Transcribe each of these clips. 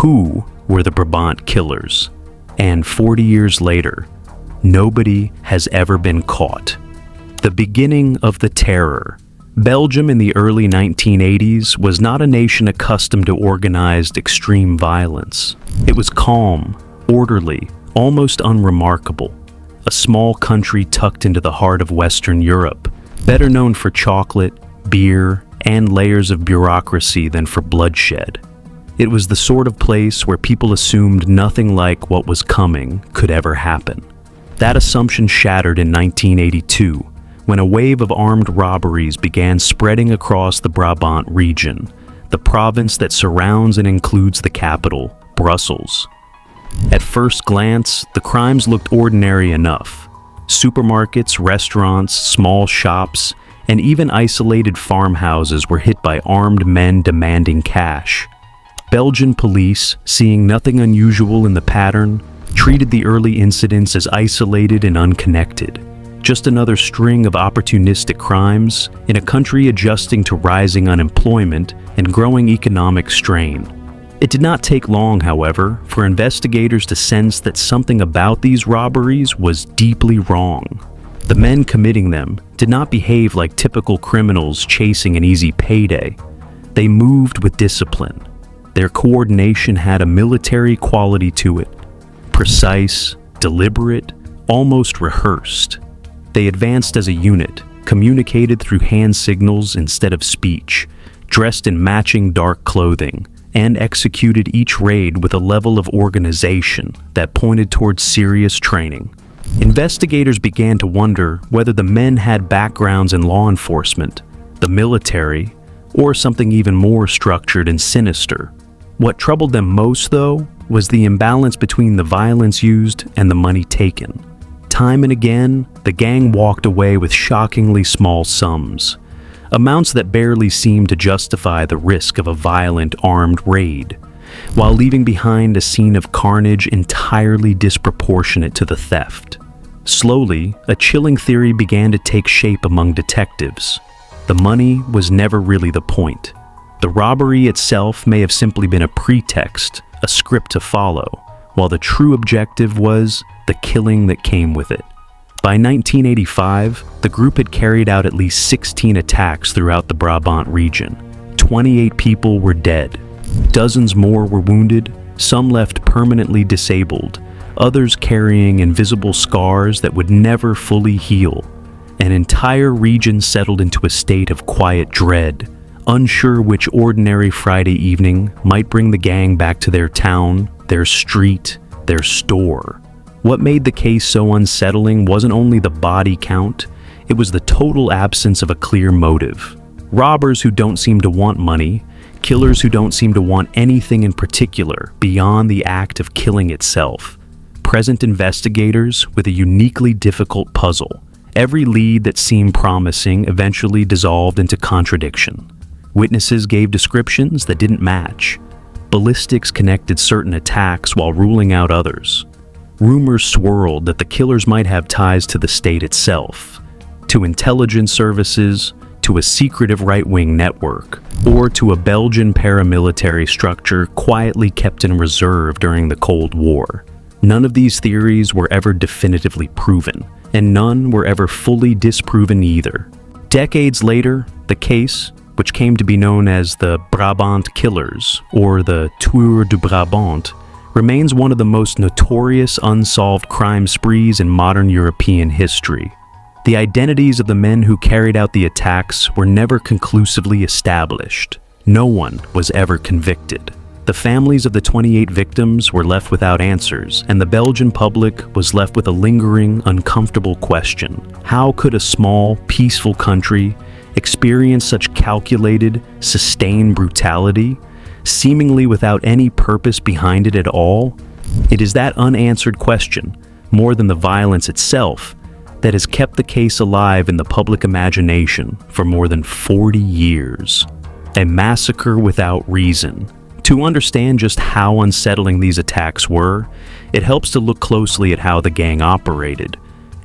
Who were the Brabant killers? And 40 years later, nobody has ever been caught. The beginning of the terror. Belgium in the early 1980s was not a nation accustomed to organized extreme violence. It was calm, orderly, almost unremarkable. A small country tucked into the heart of Western Europe, better known for chocolate, beer, and layers of bureaucracy than for bloodshed. It was the sort of place where people assumed nothing like what was coming could ever happen. That assumption shattered in 1982, when a wave of armed robberies began spreading across the Brabant region, the province that surrounds and includes the capital, Brussels. At first glance, the crimes looked ordinary enough. Supermarkets, restaurants, small shops, and even isolated farmhouses were hit by armed men demanding cash. Belgian police, seeing nothing unusual in the pattern, treated the early incidents as isolated and unconnected. Just another string of opportunistic crimes in a country adjusting to rising unemployment and growing economic strain. It did not take long, however, for investigators to sense that something about these robberies was deeply wrong. The men committing them did not behave like typical criminals chasing an easy payday. They moved with discipline. Their coordination had a military quality to it. Precise, deliberate, almost rehearsed. They advanced as a unit, communicated through hand signals instead of speech, dressed in matching dark clothing, and executed each raid with a level of organization that pointed towards serious training. Investigators began to wonder whether the men had backgrounds in law enforcement, the military, or something even more structured and sinister. What troubled them most, though, was the imbalance between the violence used and the money taken. Time and again, the gang walked away with shockingly small sums, amounts that barely seemed to justify the risk of a violent armed raid, while leaving behind a scene of carnage entirely disproportionate to the theft. Slowly, a chilling theory began to take shape among detectives. The money was never really the point. The robbery itself may have simply been a pretext, a script to follow, while the true objective was the killing that came with it. By 1985, the group had carried out at least 16 attacks throughout the Brabant region. 28 people were dead. Dozens more were wounded, some left permanently disabled, others carrying invisible scars that would never fully heal. An entire region settled into a state of quiet dread, unsure which ordinary Friday evening might bring the gang back to their town, their street, their store. What made the case so unsettling wasn't only the body count, it was the total absence of a clear motive. Robbers who don't seem to want money, killers who don't seem to want anything in particular beyond the act of killing itself. Present investigators with a uniquely difficult puzzle. Every lead that seemed promising eventually dissolved into contradiction. Witnesses gave descriptions that didn't match. Ballistics connected certain attacks while ruling out others. Rumors swirled that the killers might have ties to the state itself, to intelligence services, to a secretive right-wing network, or to a Belgian paramilitary structure quietly kept in reserve during the Cold War. None of these theories were ever definitively proven, and none were ever fully disproven either. Decades later, the case, which came to be known as the Brabant Killers, or the Tueurs du Brabant, remains one of the most notorious unsolved crime sprees in modern European history. The identities of the men who carried out the attacks were never conclusively established. No one was ever convicted. The families of the 28 victims were left without answers, and the Belgian public was left with a lingering, uncomfortable question. How could a small, peaceful country experience such calculated, sustained brutality, seemingly without any purpose behind it at all? It is that unanswered question, more than the violence itself, that has kept the case alive in the public imagination for more than 40 years. A massacre without reason. To understand just how unsettling these attacks were, it helps to look closely at how the gang operated,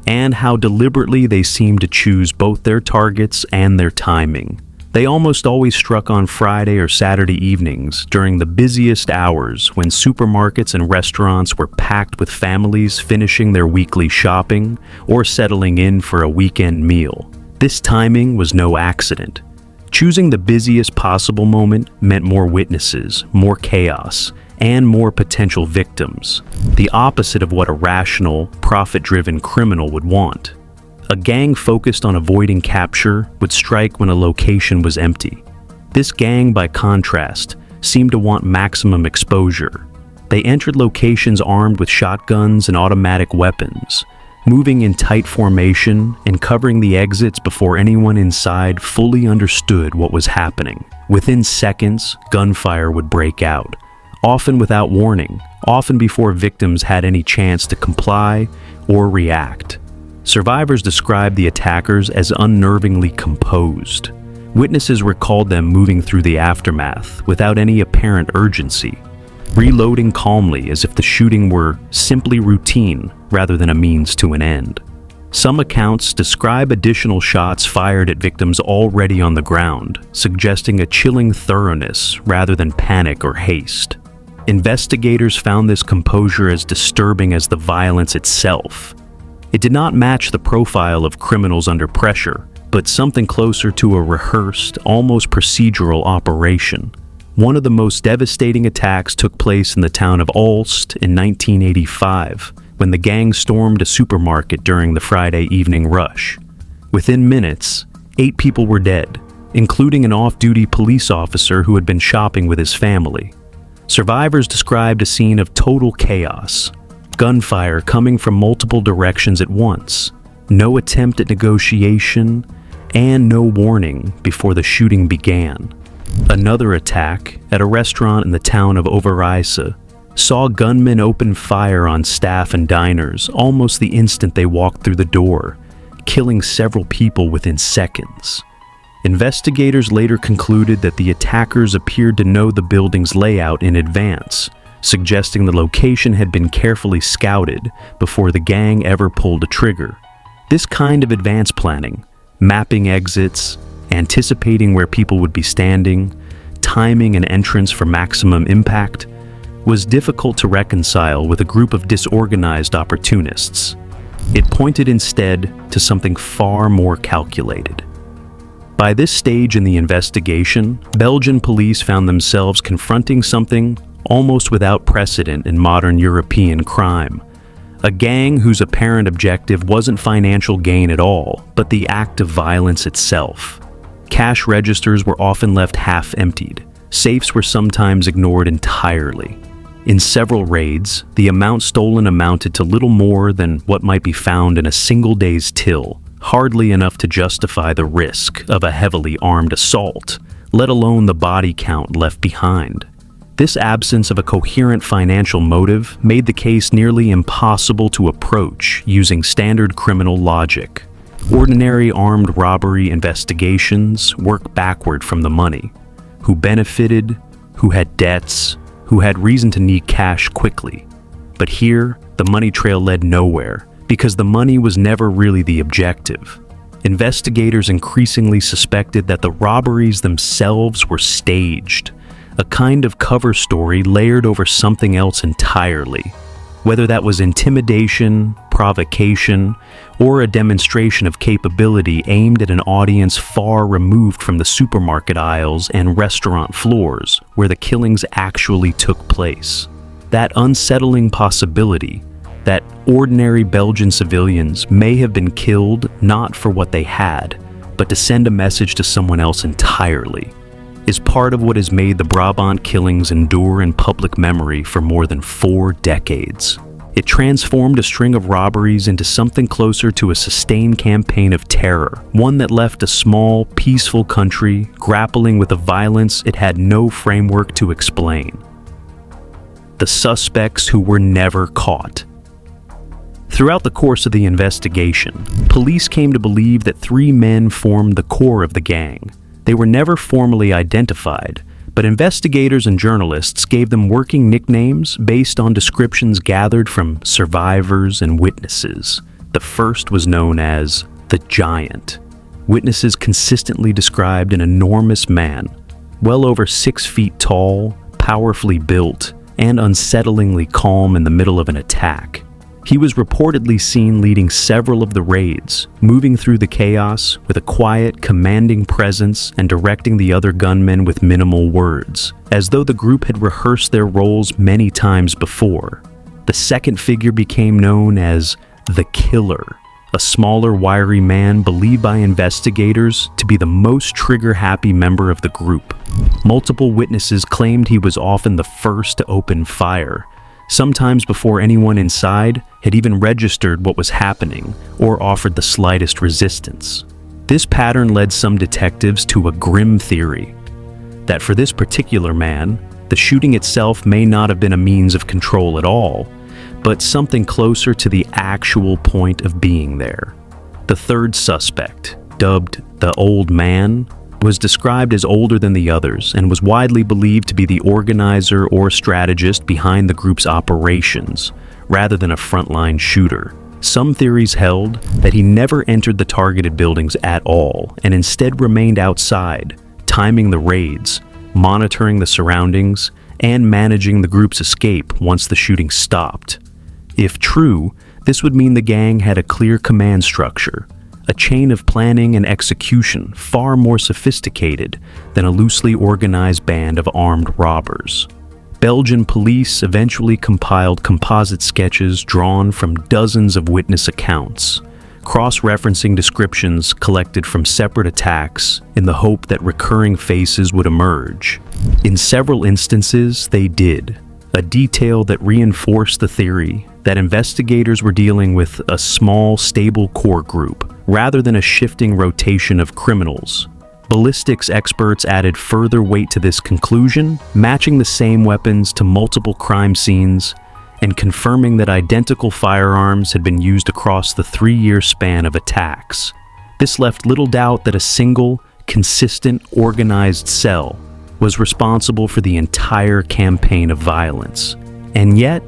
and how deliberately they seemed to choose both their targets and their timing. They almost always struck on Friday or Saturday evenings during the busiest hours when supermarkets and restaurants were packed with families finishing their weekly shopping or settling in for a weekend meal. This timing was no accident. Choosing the busiest possible moment meant more witnesses, more chaos, and more potential victims, the opposite of what a rational, profit-driven criminal would want. A gang focused on avoiding capture would strike when a location was empty. This gang, by contrast, seemed to want maximum exposure. They entered locations armed with shotguns and automatic weapons, moving in tight formation and covering the exits before anyone inside fully understood what was happening. Within seconds, gunfire would break out, often without warning, often before victims had any chance to comply or react. Survivors described the attackers as unnervingly composed. Witnesses recalled them moving through the aftermath without any apparent urgency, reloading calmly as if the shooting were simply routine rather than a means to an end. Some accounts describe additional shots fired at victims already on the ground, suggesting a chilling thoroughness rather than panic or haste. Investigators found this composure as disturbing as the violence itself. It did not match the profile of criminals under pressure, but something closer to a rehearsed, almost procedural operation. One of the most devastating attacks took place in the town of Ulst in 1985, when the gang stormed a supermarket during the Friday evening rush. Within minutes, 8 people were dead, including an off-duty police officer who had been shopping with his family. Survivors described a scene of total chaos. Gunfire coming from multiple directions at once, no attempt at negotiation, and no warning before the shooting began. Another attack at a restaurant in the town of Overijse saw gunmen open fire on staff and diners almost the instant they walked through the door, killing several people within seconds. Investigators later concluded that the attackers appeared to know the building's layout in advance, suggesting the location had been carefully scouted before the gang ever pulled a trigger. This kind of advanced planning, mapping exits, anticipating where people would be standing, timing an entrance for maximum impact, was difficult to reconcile with a group of disorganized opportunists. It pointed instead to something far more calculated. By this stage in the investigation, Belgian police found themselves confronting something almost without precedent in modern European crime. A gang whose apparent objective wasn't financial gain at all, but the act of violence itself. Cash registers were often left half-emptied. Safes were sometimes ignored entirely. In several raids, the amount stolen amounted to little more than what might be found in a single day's till, hardly enough to justify the risk of a heavily armed assault, let alone the body count left behind. This absence of a coherent financial motive made the case nearly impossible to approach using standard criminal logic. Ordinary armed robbery investigations work backward from the money. Who benefited, who had debts, who had reason to need cash quickly. But here, the money trail led nowhere, because the money was never really the objective. Investigators increasingly suspected that the robberies themselves were staged, a kind of cover story layered over something else entirely, whether that was intimidation, provocation, or a demonstration of capability aimed at an audience far removed from the supermarket aisles and restaurant floors where the killings actually took place. That unsettling possibility that ordinary Belgian civilians may have been killed not for what they had, but to send a message to someone else entirely, is part of what has made the Brabant killings endure in public memory for more than 4 decades. It transformed a string of robberies into something closer to a sustained campaign of terror, one that left a small, peaceful country grappling with a violence it had no framework to explain. The suspects who were never caught. Throughout the course of the investigation, police came to believe that 3 men formed the core of the gang. They were never formally identified, but investigators and journalists gave them working nicknames based on descriptions gathered from survivors and witnesses. The first was known as the Giant. witnesses consistently described an enormous man, well over 6 feet tall, powerfully built, and unsettlingly calm in the middle of an attack. He was reportedly seen leading several of the raids, moving through the chaos with a quiet, commanding presence and directing the other gunmen with minimal words, as though the group had rehearsed their roles many times before. The second figure became known as the Killer, a smaller, wiry man believed by investigators to be the most trigger-happy member of the group. Multiple witnesses claimed he was often the first to open fire, sometimes before anyone inside had even registered what was happening or offered the slightest resistance. This pattern led some detectives to a grim theory that for this particular man, the shooting itself may not have been a means of control at all, but something closer to the actual point of being there. The third suspect, dubbed the Old Man, was described as older than the others and was widely believed to be the organizer or strategist behind the group's operations, rather than a frontline shooter. Some theories held that he never entered the targeted buildings at all and instead remained outside, timing the raids, monitoring the surroundings, and managing the group's escape once the shooting stopped. If true, this would mean the gang had a clear command structure, a chain of planning and execution far more sophisticated than a loosely organized band of armed robbers. Belgian police eventually compiled composite sketches drawn from dozens of witness accounts, cross-referencing descriptions collected from separate attacks in the hope that recurring faces would emerge. In several instances, they did, a detail that reinforced the theory that investigators were dealing with a small, stable core group, rather than a shifting rotation of criminals. Ballistics experts added further weight to this conclusion, matching the same weapons to multiple crime scenes and confirming that identical firearms had been used across the 3-year span of attacks. This left little doubt that a single, consistent, organized cell was responsible for the entire campaign of violence. And yet,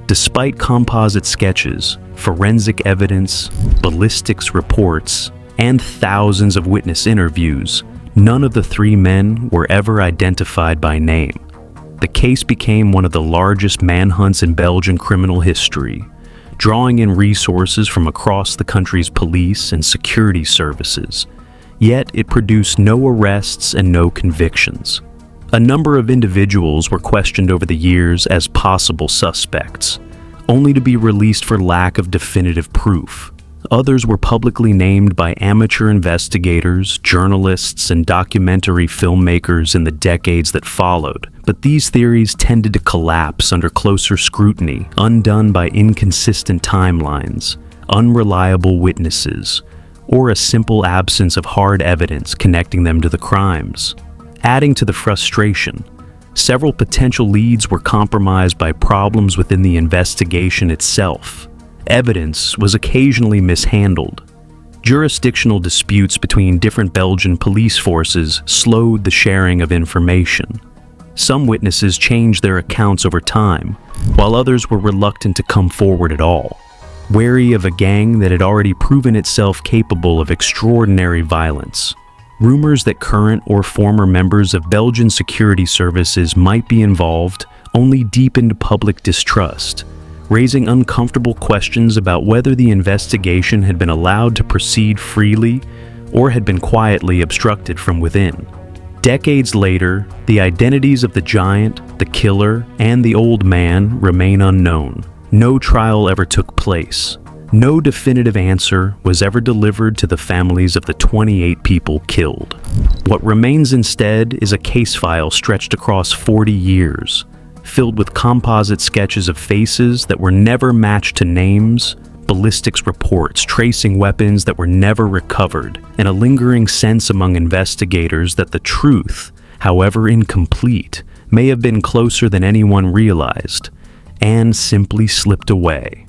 despite composite sketches, forensic evidence, ballistics reports, and thousands of witness interviews, none of the 3 men were ever identified by name. The case became one of the largest manhunts in Belgian criminal history, drawing in resources from across the country's police and security services. Yet it produced no arrests and no convictions. A number of individuals were questioned over the years as possible suspects, only to be released for lack of definitive proof. Others were publicly named by amateur investigators, journalists, and documentary filmmakers in the decades that followed, but these theories tended to collapse under closer scrutiny, undone by inconsistent timelines, unreliable witnesses, or a simple absence of hard evidence connecting them to the crimes. Adding to the frustration, several potential leads were compromised by problems within the investigation itself. Evidence was occasionally mishandled. Jurisdictional disputes between different Belgian police forces slowed the sharing of information. Some witnesses changed their accounts over time, while others were reluctant to come forward at all, wary of a gang that had already proven itself capable of extraordinary violence. Rumors that current or former members of Belgian security services might be involved only deepened public distrust, raising uncomfortable questions about whether the investigation had been allowed to proceed freely or had been quietly obstructed from within. Decades later, the identities of the giant, the killer, and the old man remain unknown. No trial ever took place. No definitive answer was ever delivered to the families of the 28 people killed. What remains instead is a case file stretched across 40 years, filled with composite sketches of faces that were never matched to names, ballistics reports tracing weapons that were never recovered, and a lingering sense among investigators that the truth, however incomplete, may have been closer than anyone realized, and simply slipped away.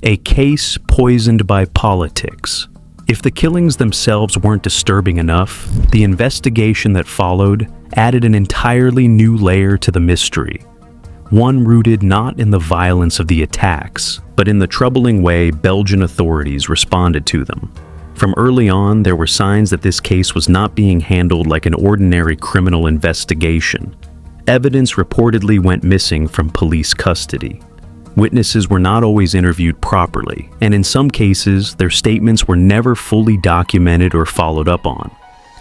A case poisoned by politics. If the killings themselves weren't disturbing enough, the investigation that followed added an entirely new layer to the mystery. One rooted not in the violence of the attacks, but in the troubling way Belgian authorities responded to them. From early on, there were signs that this case was not being handled like an ordinary criminal investigation. Evidence reportedly went missing from police custody. Witnesses were not always interviewed properly, and in some cases, their statements were never fully documented or followed up on.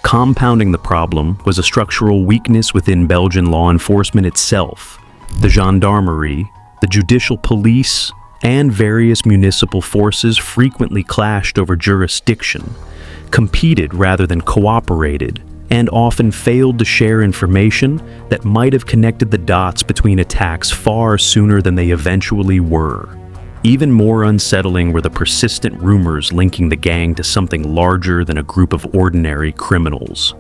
Compounding the problem was a structural weakness within Belgian law enforcement itself. The gendarmerie, the judicial police, and various municipal forces frequently clashed over jurisdiction, competed rather than cooperated, and often failed to share information that might have connected the dots between attacks far sooner than they eventually were. Even more unsettling were the persistent rumors linking the gang to something larger than a group of ordinary criminals.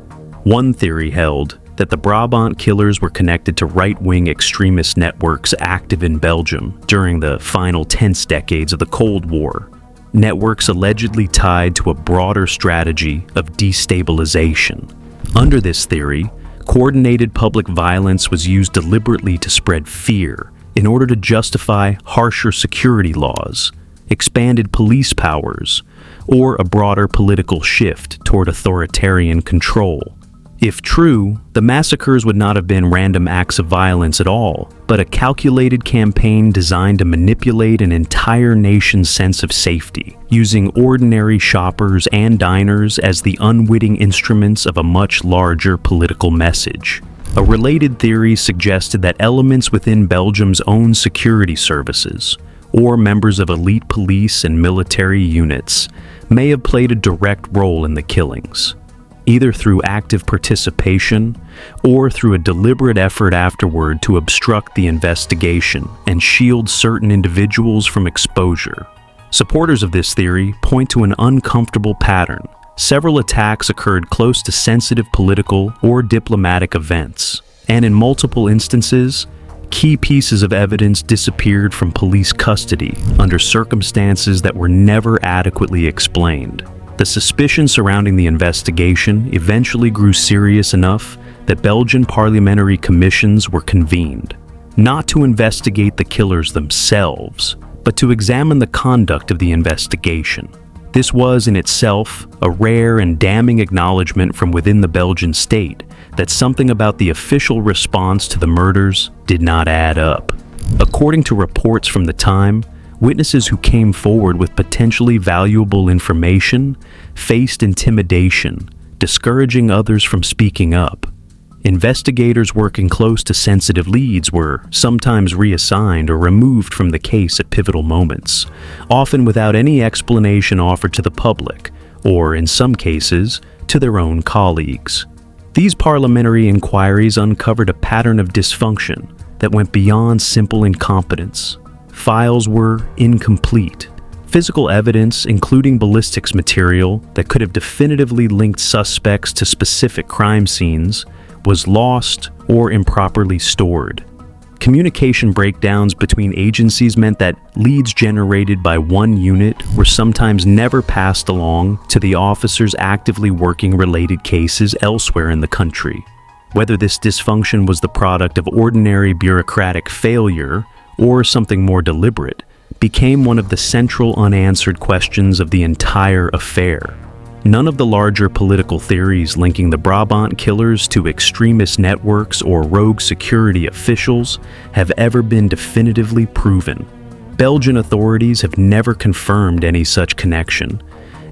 One theory held that the Brabant killers were connected to right-wing extremist networks active in Belgium during the final tense decades of the Cold War, networks allegedly tied to a broader strategy of destabilization. Under this theory, coordinated public violence was used deliberately to spread fear in order to justify harsher security laws, expanded police powers, or a broader political shift toward authoritarian control. If true, the massacres would not have been random acts of violence at all, but a calculated campaign designed to manipulate an entire nation's sense of safety, using ordinary shoppers and diners as the unwitting instruments of a much larger political message. A related theory suggested that elements within Belgium's own security services, or members of elite police and military units, may have played a direct role in the killings, either through active participation or through a deliberate effort afterward to obstruct the investigation and shield certain individuals from exposure. Supporters of this theory point to an uncomfortable pattern. Several attacks occurred close to sensitive political or diplomatic events, and in multiple instances, key pieces of evidence disappeared from police custody under circumstances that were never adequately explained. The suspicion surrounding the investigation eventually grew serious enough that Belgian parliamentary commissions were convened, not to investigate the killers themselves, but to examine the conduct of the investigation. This was in itself a rare and damning acknowledgement from within the Belgian state that something about the official response to the murders did not add up. According to reports from the time, witnesses who came forward with potentially valuable information faced intimidation, discouraging others from speaking up. Investigators working close to sensitive leads were sometimes reassigned or removed from the case at pivotal moments, often without any explanation offered to the public, or in some cases, to their own colleagues. These parliamentary inquiries uncovered a pattern of dysfunction that went beyond simple incompetence. Files were incomplete. Physical evidence, including ballistics material that could have definitively linked suspects to specific crime scenes, was lost or improperly stored. Communication breakdowns between agencies meant that leads generated by one unit were sometimes never passed along to the officers actively working related cases elsewhere in the country. Whether this dysfunction was the product of ordinary bureaucratic failure or something more deliberate, became one of the central unanswered questions of the entire affair. None of the larger political theories linking the Brabant killers to extremist networks or rogue security officials have ever been definitively proven. Belgian authorities have never confirmed any such connection,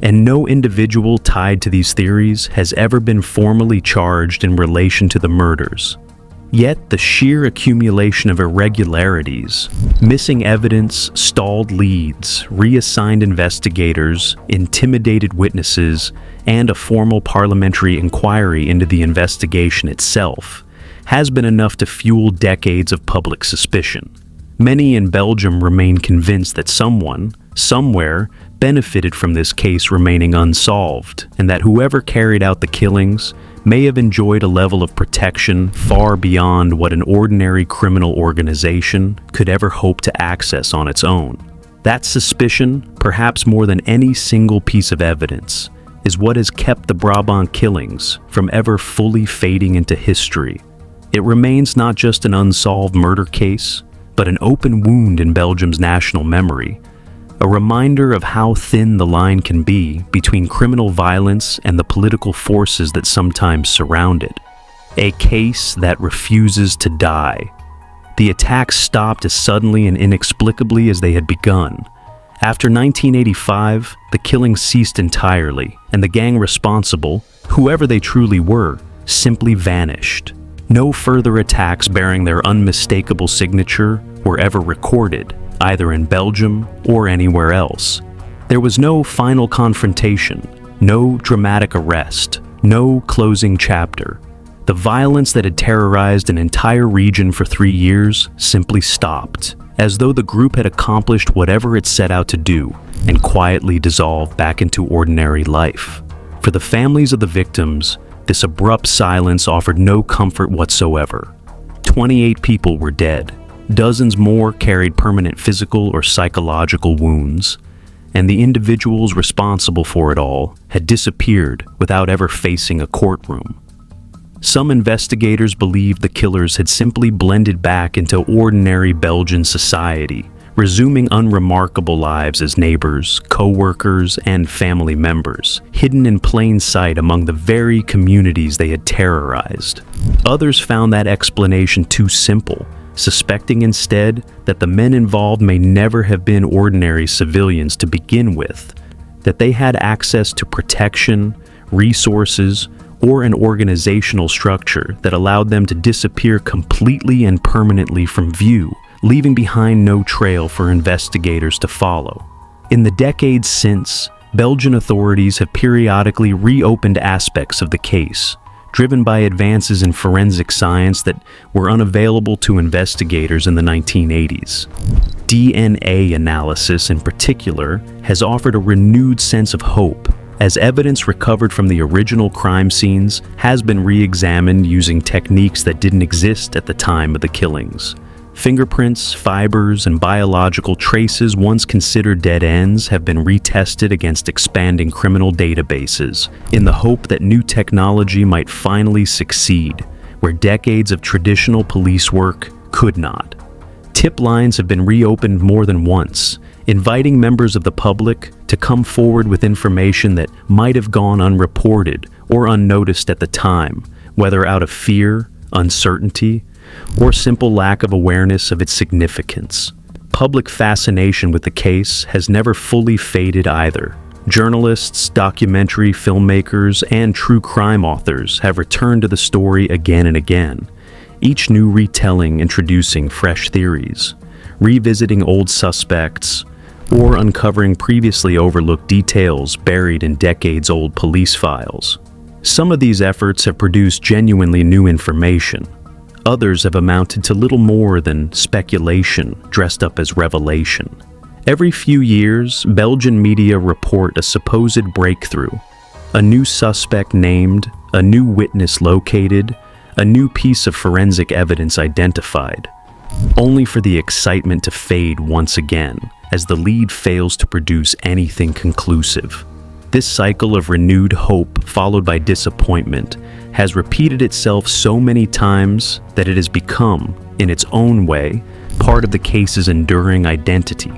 and no individual tied to these theories has ever been formally charged in relation to the murders. Yet the sheer accumulation of irregularities, missing evidence, stalled leads, reassigned investigators, intimidated witnesses, and a formal parliamentary inquiry into the investigation itself has been enough to fuel decades of public suspicion. Many in Belgium remain convinced that someone, somewhere, benefited from this case remaining unsolved, and that whoever carried out the killings may have enjoyed a level of protection far beyond what an ordinary criminal organization could ever hope to access on its own. That suspicion, perhaps more than any single piece of evidence, is what has kept the Brabant killings from ever fully fading into history. It remains not just an unsolved murder case, but an open wound in Belgium's national memory, a reminder of how thin the line can be between criminal violence and the political forces that sometimes surround it. A case that refuses to die. The attacks stopped as suddenly and inexplicably as they had begun. After 1985, the killings ceased entirely, and the gang responsible, whoever they truly were, simply vanished. No further attacks bearing their unmistakable signature were ever recorded, either in Belgium or anywhere else. There was no final confrontation, no dramatic arrest, no closing chapter. The violence that had terrorized an entire region for 3 years simply stopped, as though the group had accomplished whatever it set out to do and quietly dissolved back into ordinary life. For the families of the victims, this abrupt silence offered no comfort whatsoever. 28 people were dead. Dozens more carried permanent physical or psychological wounds, and the individuals responsible for it all had disappeared without ever facing a courtroom. Some investigators believed the killers had simply blended back into ordinary Belgian society, resuming unremarkable lives as neighbors, co-workers, and family members, hidden in plain sight among the very communities they had terrorized. Others found that explanation too simple, suspecting instead that the men involved may never have been ordinary civilians to begin with, that they had access to protection, resources, or an organizational structure that allowed them to disappear completely and permanently from view, leaving behind no trail for investigators to follow. In the decades since, Belgian authorities have periodically reopened aspects of the case, driven by advances in forensic science that were unavailable to investigators in the 1980s. DNA analysis, in particular, has offered a renewed sense of hope, as evidence recovered from the original crime scenes has been re-examined using techniques that didn't exist at the time of the killings. Fingerprints, fibers, and biological traces once considered dead ends have been retested against expanding criminal databases in the hope that new technology might finally succeed where decades of traditional police work could not. Tip lines have been reopened more than once, inviting members of the public to come forward with information that might have gone unreported or unnoticed at the time, whether out of fear, uncertainty, or simple lack of awareness of its significance. Public fascination with the case has never fully faded either. Journalists, documentary filmmakers, and true crime authors have returned to the story again and again, each new retelling introducing fresh theories, revisiting old suspects, or uncovering previously overlooked details buried in decades-old police files. Some of these efforts have produced genuinely new information. Others have amounted to little more than speculation dressed up as revelation. Every few years, Belgian media report a supposed breakthrough, a new suspect named, a new witness located, a new piece of forensic evidence identified, only for the excitement to fade once again as the lead fails to produce anything conclusive. This cycle of renewed hope followed by disappointment has repeated itself so many times that it has become, in its own way, part of the case's enduring identity.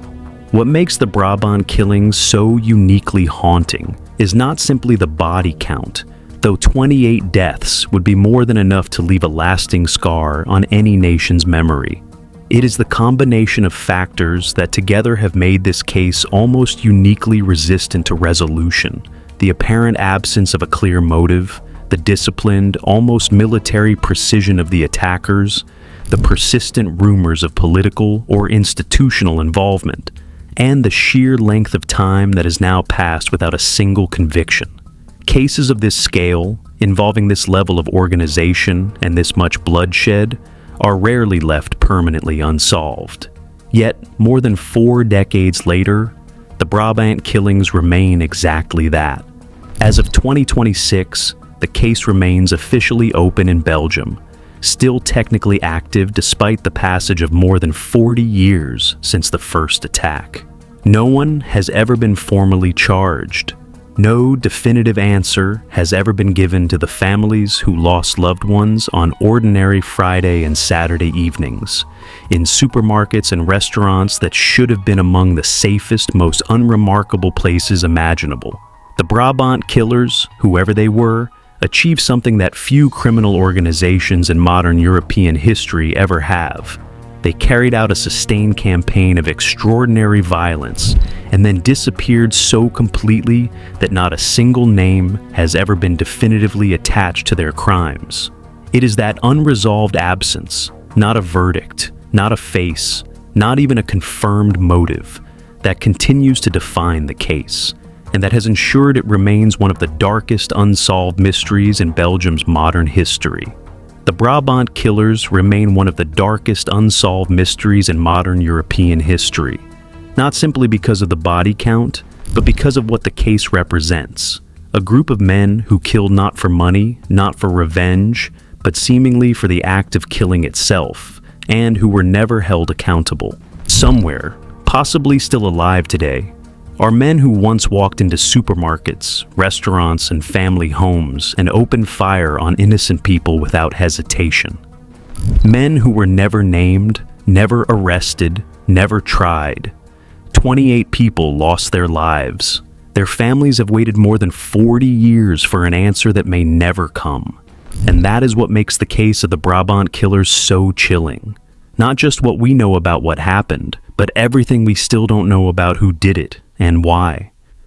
What makes the Brabant killings so uniquely haunting is not simply the body count, though 28 deaths would be more than enough to leave a lasting scar on any nation's memory. It is the combination of factors that together have made this case almost uniquely resistant to resolution. The apparent absence of a clear motive, the disciplined, almost military precision of the attackers, the persistent rumors of political or institutional involvement, and the sheer length of time that has now passed without a single conviction. Cases of this scale, involving this level of organization and this much bloodshed, are rarely left permanently unsolved. Yet, more than 4 decades later, the Brabant killings remain exactly that. As of 2026, the case remains officially open in Belgium, still technically active despite the passage of more than 40 years since the first attack. No one has ever been formally charged. No definitive answer has ever been given to the families who lost loved ones on ordinary Friday and Saturday evenings, in supermarkets and restaurants that should have been among the safest, most unremarkable places imaginable. The Brabant killers, whoever they were, achieved something that few criminal organizations in modern European history ever have. They carried out a sustained campaign of extraordinary violence and then disappeared so completely that not a single name has ever been definitively attached to their crimes. It is that unresolved absence, not a verdict, not a face, not even a confirmed motive, that continues to define the case, and that has ensured it remains one of the darkest unsolved mysteries in Belgium's modern history. The Brabant killers remain one of the darkest unsolved mysteries in modern European history, not simply because of the body count, but because of what the case represents. A group of men who killed not for money, not for revenge, but seemingly for the act of killing itself, and who were never held accountable. Somewhere, possibly still alive today, are men who once walked into supermarkets, restaurants, and family homes and opened fire on innocent people without hesitation. Men who were never named, never arrested, never tried. 28 people lost their lives. Their families have waited more than 40 years for an answer that may never come. And that is what makes the case of the Brabant killers so chilling. Not just what we know about what happened, but everything we still don't know about who did it and why.